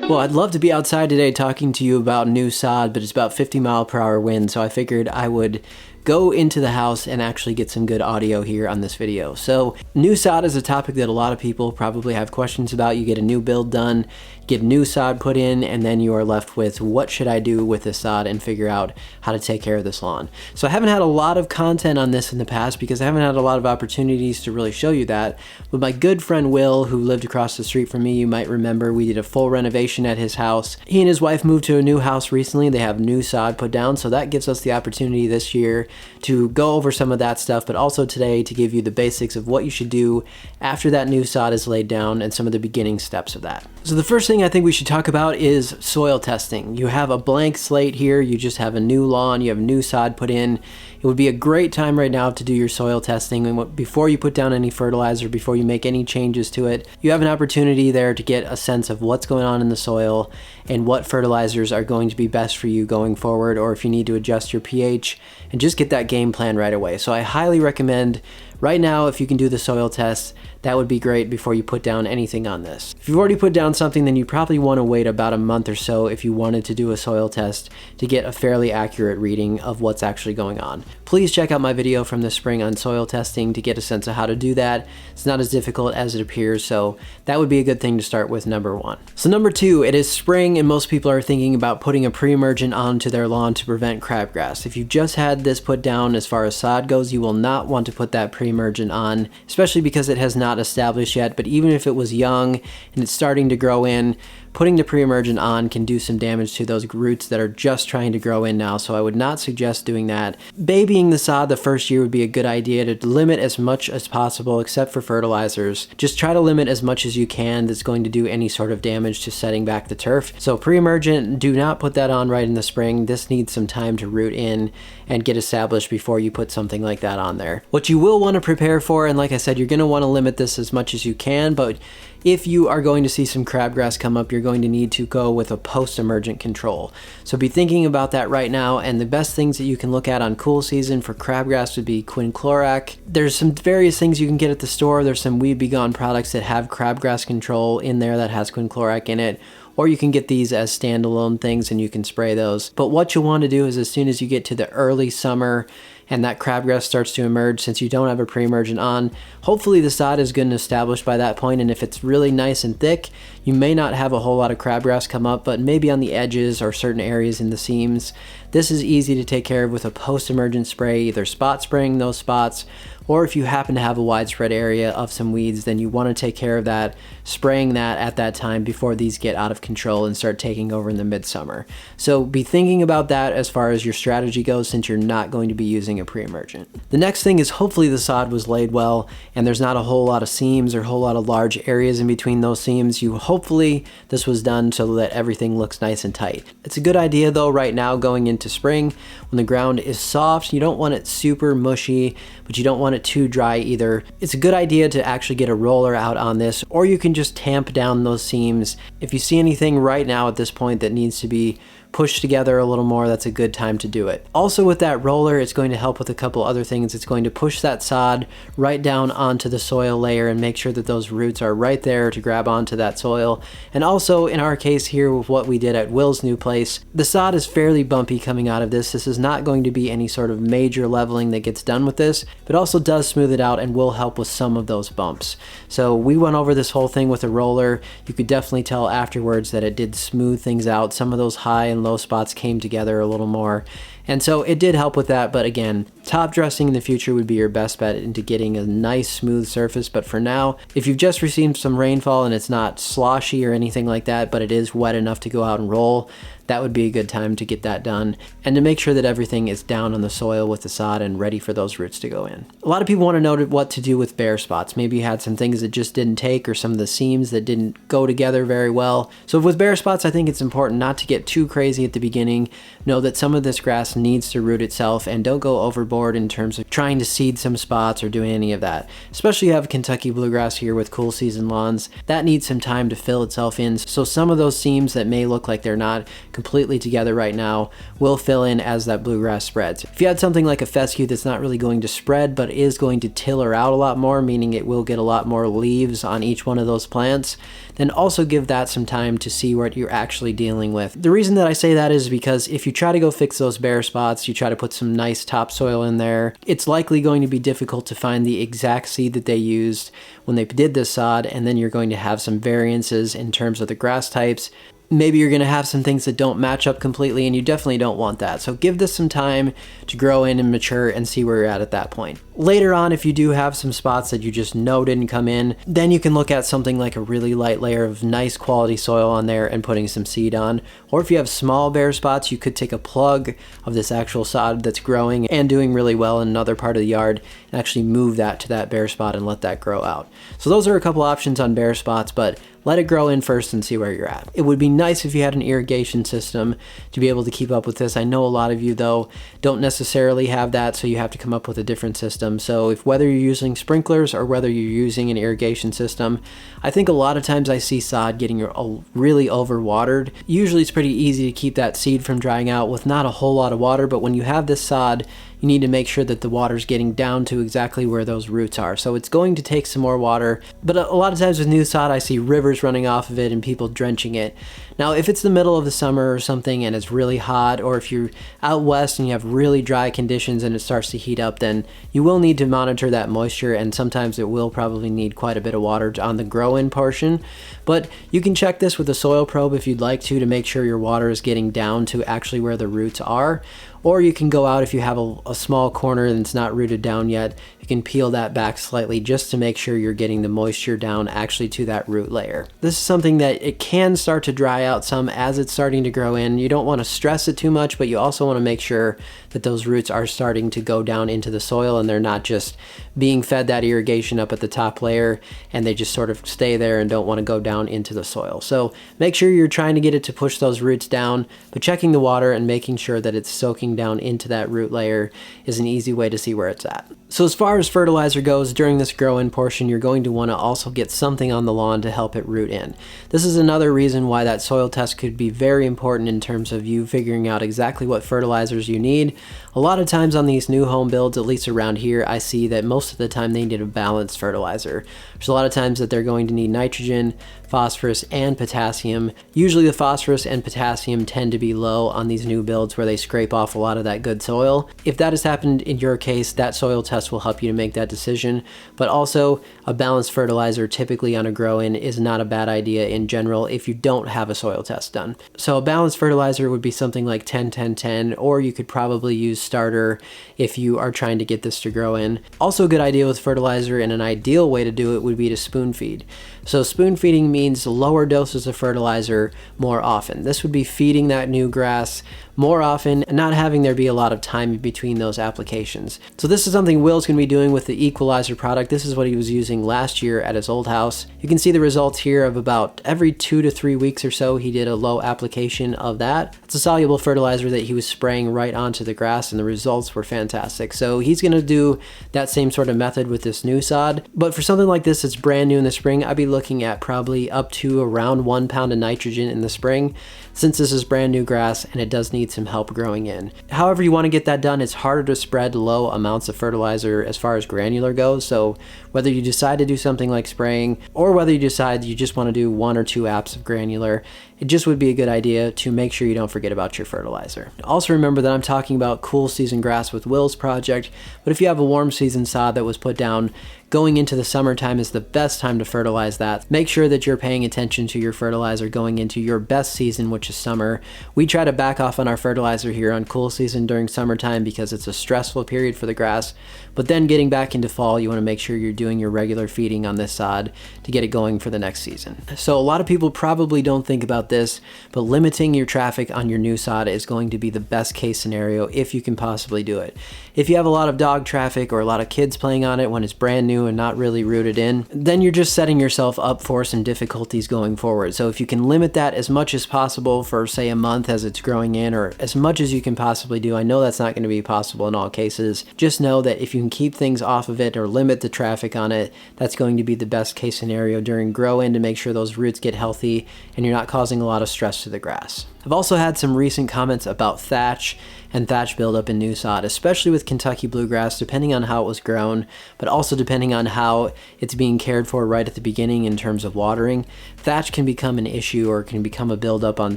Well, I'd love to be outside today talking to you about new sod, but it's about 50-mile-per-hour wind, so I figured I would go into the house and actually get some good audio here on this video. So new sod is a topic that a lot of people probably have questions about. You get a new build done, get new sod put in, and then you are left with what should I do with this sod and figure out how to take care of this lawn. So I haven't had a lot of content on this in the past because I haven't had a lot of opportunities to really show you that. But my good friend Will, who lived across the street from me, you might remember we did a full renovation at his house. He and his wife moved to a new house recently. They have new sod put down, so that gives us the opportunity this year to go over some of that stuff, but also today to give you the basics of what you should do after that new sod is laid down and some of the beginning steps of that. So the first thing I think we should talk about is soil testing. You have a blank slate here, you just have a new lawn, you have new sod put in. It would be a great time right now to do your soil testing, and before you put down any fertilizer, before you make any changes to it, you have an opportunity there to get a sense of what's going on in the soil and what fertilizers are going to be best for you going forward, or if you need to adjust your pH, and just get that game plan right away. So I highly recommend right now, if you can do the soil test, that would be great before you put down anything on this. If you've already put down something, then you probably want to wait about a month or so if you wanted to do a soil test to get a fairly accurate reading of what's actually going on. Please check out my video from the spring on soil testing to get a sense of how to do that. It's not as difficult as it appears, so that would be a good thing to start with, number one. So number two, it is spring and most people are thinking about putting a pre-emergent onto their lawn to prevent crabgrass. If you've just had this put down as far as sod goes, you will not want to put that pre-emergent on, especially because it has not established yet. But even if it was young and it's starting to grow in, putting the pre-emergent on can do some damage to those roots that are just trying to grow in now, so I would not suggest doing that. Babying the sod the first year would be a good idea to limit as much as possible, except for fertilizers. Just try to limit as much as you can that's going to do any sort of damage to setting back the turf. So pre-emergent, do not put that on right in the spring. This needs some time to root in and get established before you put something like that on there. What you will want to prepare for, and like I said, you're going to want to limit this as much as you can, but if you are going to see some crabgrass come up, you're going to need to go with a post-emergent control. So be thinking about that right now, and the best things that you can look at on cool season for crabgrass would be quinclorac. There's some various things you can get at the store. There's some Weed B Gone products that have crabgrass control in there that has quinclorac in it, or you can get these as standalone things and you can spray those. But what you'll want to do is as soon as you get to the early summer and that crabgrass starts to emerge, since you don't have a pre-emergent on, hopefully the sod is good and established by that point, and if it's really nice and thick, you may not have a whole lot of crabgrass come up, but maybe on the edges or certain areas in the seams. This is easy to take care of with a post-emergent spray, either spot spraying those spots, or if you happen to have a widespread area of some weeds, then you want to take care of that, spraying that at that time before these get out of control and start taking over in the midsummer. So be thinking about that as far as your strategy goes, since you're not going to be using a pre-emergent. The next thing is hopefully the sod was laid well and there's not a whole lot of seams or a whole lot of large areas in between those seams. Hopefully this was done so that everything looks nice and tight. It's a good idea though right now going into spring when the ground is soft. You don't want it super mushy, but you don't want it too dry either. It's a good idea to actually get a roller out on this, or you can just tamp down those seams. If you see anything right now at this point that needs to be pushed together a little more, that's a good time to do it. Also with that roller, it's going to help with a couple other things. It's going to push that sod right down onto the soil layer and make sure that those roots are right there to grab onto that soil. And also in our case here with what we did at Will's new place, the sod is fairly bumpy coming out of this. This is not going to be any sort of major leveling that gets done with this, but also does smooth it out and will help with some of those bumps. So we went over this whole thing with a roller. You could definitely tell afterwards that it did smooth things out. Some of those high and low spots came together a little more, and so it did help with that. But again, top dressing in the future would be your best bet into getting a nice smooth surface. But for now, if you've just received some rainfall and it's not sloshy or anything like that, but it is wet enough to go out and roll, that would be a good time to get that done and to make sure that everything is down on the soil with the sod and ready for those roots to go in. A lot of people want to know what to do with bare spots. Maybe you had some things that just didn't take, or some of the seams that didn't go together very well. So with bare spots, I think it's important not to get too crazy at the beginning. Know that some of this grass needs to root itself, and don't go overboard in terms of trying to seed some spots or doing any of that. Especially you have Kentucky bluegrass here with cool season lawns. That needs some time to fill itself in, so some of those seams that may look like they're not completely together right now will fill in as that bluegrass spreads. If you had something like a fescue that's not really going to spread but is going to tiller out a lot more, meaning it will get a lot more leaves on each one of those plants, then also give that some time to see what you're actually dealing with. The reason that I say that is because if you try to go fix those bare spots, you try to put some nice topsoil in there, it's likely going to be difficult to find the exact seed that they used when they did this sod, and then you're going to have some variances in terms of the grass types. Maybe you're going to have some things that don't match up completely, and you definitely don't want that. So give this some time to grow in and mature and see where you're at that point. Later on, if you do have some spots that you just know didn't come in, then you can look at something like a really light layer of nice quality soil on there and putting some seed on. Or if you have small bare spots, you could take a plug of this actual sod that's growing and doing really well in another part of the yard and actually move that to that bare spot and let that grow out. So those are a couple options on bare spots, but let it grow in first and see where you're at. It would be nice if you had an irrigation system to be able to keep up with this. I know a lot of you, though, don't necessarily have that, so you have to come up with a different system. So if whether you're using sprinklers or whether you're using an irrigation system, I think a lot of times I see sod getting really overwatered. Usually it's pretty easy to keep that seed from drying out with not a whole lot of water, but when you have this sod, you need to make sure that the water's getting down to exactly where those roots are. So it's going to take some more water, but a lot of times with new sod, I see rivers running off of it and people drenching it. Now, if it's the middle of the summer or something and it's really hot, or if you're out west and you have really dry conditions and it starts to heat up, then you will need to monitor that moisture, and sometimes it will probably need quite a bit of water on the grow-in portion. But you can check this with a soil probe if you'd like to make sure your water is getting down to actually where the roots are. Or you can go out if you have a small corner that's not rooted down yet, you can peel that back slightly just to make sure you're getting the moisture down actually to that root layer. This is something that it can start to dry out some as it's starting to grow in. You don't want to stress it too much, but you also want to make sure that those roots are starting to go down into the soil and they're not just being fed that irrigation up at the top layer and they just sort of stay there and don't want to go down into the soil. So make sure you're trying to get it to push those roots down, but checking the water and making sure that it's soaking down into that root layer is an easy way to see where it's at. So as far as fertilizer goes, during this grow-in portion, you're going to want to also get something on the lawn to help it root in. This is another reason why that soil test could be very important in terms of you figuring out exactly what fertilizers you need. A lot of times on these new home builds, at least around here, I see that most of the time they need a balanced fertilizer. There's a lot of times that they're going to need nitrogen, phosphorus, and potassium. Usually the phosphorus and potassium tend to be low on these new builds where they scrape off a lot of that good soil. If that has happened in your case, that soil test will help you to make that decision. But also, a balanced fertilizer typically on a grow-in is not a bad idea in general if you don't have a soil test done. So a balanced fertilizer would be something like 10-10-10, or you could probably use starter if you are trying to get this to grow in. Also a good idea with fertilizer, and an ideal way to do it would be to spoon feed. So spoon feeding means lower doses of fertilizer more often. This would be feeding that new grass more often and not having there be a lot of time in between those applications. So this is something Will's going to be doing with the Equalizer product. This is what he was using last year at his old house. You can see the results here of about every 2 to 3 weeks or so he did a low application of that. It's a soluble fertilizer that he was spraying right onto the grass, and the results were fantastic. So he's going to do that same sort of method with this new sod. But for something like this that's brand new in the spring, I'd be looking at probably up to around 1 pound of nitrogen in the spring, since this is brand new grass and it does need some help growing in. However you want to get that done, it's harder to spread low amounts of fertilizer as far as granular goes. So whether you decide to do something like spraying, or whether you decide you just want to do 1 or 2 apps of granular, it just would be a good idea to make sure you don't forget about your fertilizer. Also remember that I'm talking about cool season grass with Will's project, but if you have a warm season sod that was put down, going into the summertime is the best time to fertilize that. Make sure that you're paying attention to your fertilizer going into your best season, which is summer. We try to back off on our fertilizer here on cool season during summertime because it's a stressful period for the grass. But then getting back into fall, you want to make sure you're doing your regular feeding on this sod to get it going for the next season. So a lot of people probably don't think about this, but limiting your traffic on your new sod is going to be the best case scenario if you can possibly do it. If you have a lot of dog traffic or a lot of kids playing on it when it's brand new new and not really rooted in, then you're just setting yourself up for some difficulties going forward. So if you can limit that as much as possible for, say, a month as it's growing in, or as much as you can possibly do, I know that's not going to be possible in all cases, just know that if you can keep things off of it or limit the traffic on it, that's going to be the best case scenario during grow in to make sure those roots get healthy and you're not causing a lot of stress to the grass. I've also had some recent comments about thatch and thatch buildup in new sod, especially with Kentucky bluegrass, depending on how it was grown, but also depending on how it's being cared for right at the beginning in terms of watering. Thatch can become an issue or can become a buildup on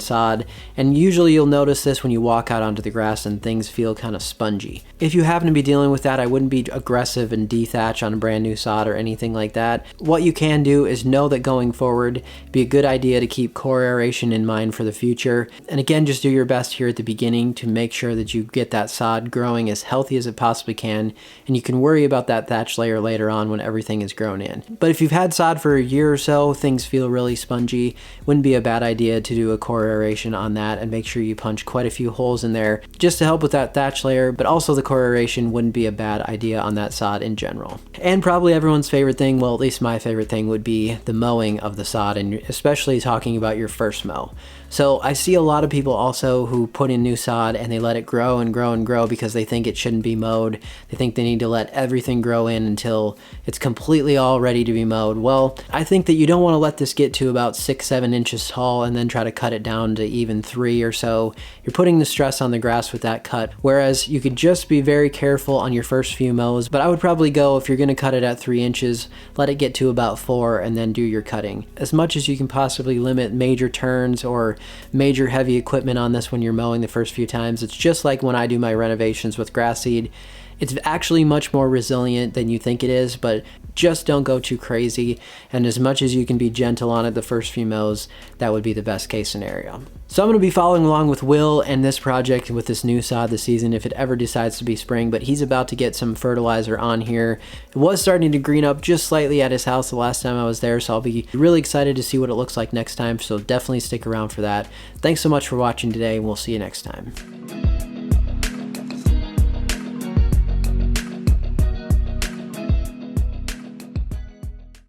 sod, and usually you'll notice this when you walk out onto the grass and things feel kind of spongy. If you happen to be dealing with that, I wouldn't be aggressive and dethatch on a brand new sod or anything like that. What you can do is know that going forward, it'd be a good idea to keep core aeration in mind for the future. And again, just do your best here at the beginning to make sure that you get that sod growing as healthy as it possibly can, and you can worry about that thatch layer later on when everything is grown in. But if you've had sod for a year or so, things feel really spongy, wouldn't be a bad idea to do a core aeration on that and make sure you punch quite a few holes in there just to help with that thatch layer, but also the core aeration wouldn't be a bad idea on that sod in general. And probably everyone's favorite thing, well, at least my favorite thing, would be the mowing of the sod, and especially talking about your first mow. So I see a lot of people also who put in new sod and they let it grow and grow and grow because they think it shouldn't be mowed. They think they need to let everything grow in until it's completely all ready to be mowed. Well, I think that you don't want to let this get to about 6-7 inches tall and then try to cut it down to even 3 or so. You're putting the stress on the grass with that cut, whereas you could just be very careful on your first few mows. But I would probably go, if you're going to cut it at 3 inches, let it get to about 4 and then do your cutting. As much as you can possibly limit major turns or major heavy equipment on this when you're mowing the first few times. It's just like when I do my renovations with grass seed. It's actually much more resilient than you think it is, but just don't go too crazy. And as much as you can be gentle on it the first few mows, that would be the best case scenario. So I'm going to be following along with Will and this project with this new sod this season if it ever decides to be spring, but he's about to get some fertilizer on here. It was starting to green up just slightly at his house the last time I was there, so I'll be really excited to see what it looks like next time, so definitely stick around for that. Thanks so much for watching today, and we'll see you next time.